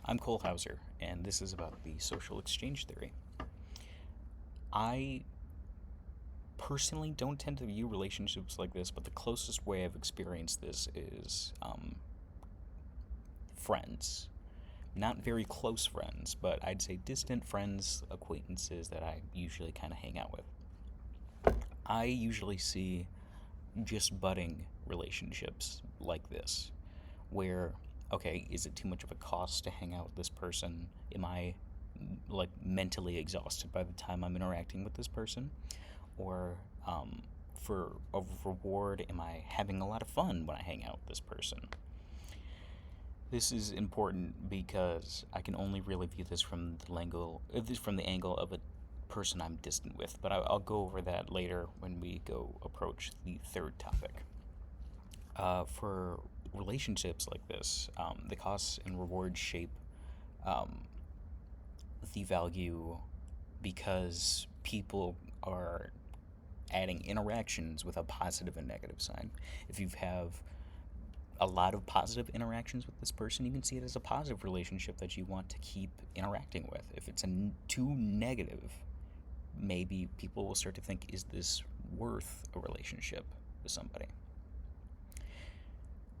I'm Cole Hauser, and this is about the social exchange theory. I personally don't tend to view relationships like this, but the closest way I've experienced this is friends. Not very close friends, but I'd say distant friends, acquaintances that I usually kind of hang out with. I usually see just budding relationships like this, where, okay, is it too much of a cost to hang out with this person? Am I like mentally exhausted by the time I'm interacting with this person? Or for a reward, am I having a lot of fun when I hang out with this person? This is important because I can only really view this from the angle of a person I'm distant with. But I'll go over that later when we go approach the third topic. For relationships like this, the costs and rewards shape um, the value because people are adding interactions with a positive and negative sign. If you have a lot of positive interactions with this person, you can see it as a positive relationship that you want to keep interacting with. If it's too negative, maybe people will start to think, is this worth a relationship with somebody?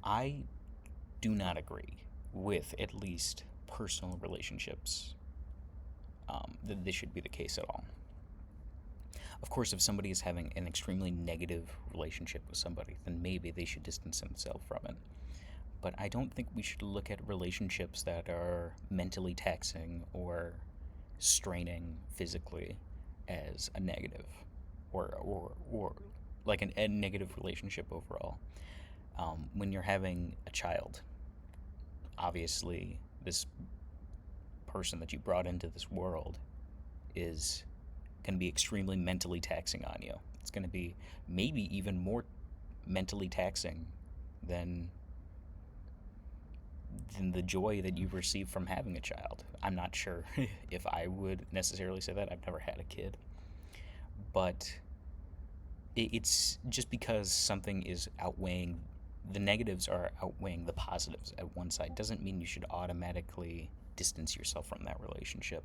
I do not agree with at least personal relationships that this should be the case at all. Of course, if somebody is having an extremely negative relationship with somebody, then maybe they should distance themselves from it. But I don't think we should look at relationships that are mentally taxing or straining physically as a negative, or like a negative relationship overall. When you're having a child, obviously this person that you brought into this world is going to be extremely mentally taxing on you. It's going to be maybe even more mentally taxing than the joy that you receive from having a child. I'm not sure if I would necessarily say that. I've never had a kid. But it's just because something is outweighing, the negatives are outweighing the positives at one side, doesn't mean you should automatically distance yourself from that relationship.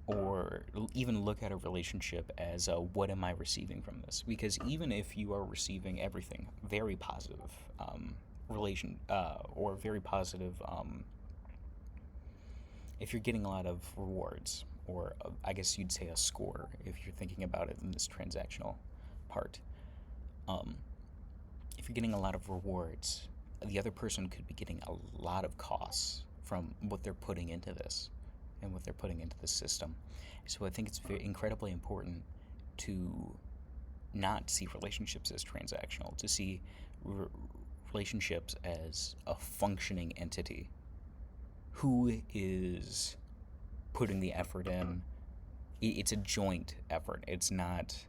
Or even look at a relationship as what am I receiving from this? Because even if you are receiving everything very positive, or very positive, if you're getting a lot of rewards, or I guess you'd say a score if you're thinking about it in this transactional part. Um, if you're getting a lot of rewards, the other person could be getting a lot of costs from what they're putting into this and what they're putting into the system. So I think it's incredibly important to not see relationships as transactional, to see relationships as a functioning entity. Who is putting the effort in? It's a joint effort. It's not,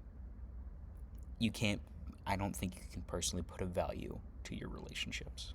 you can't, I don't think you can personally put a value to your relationships.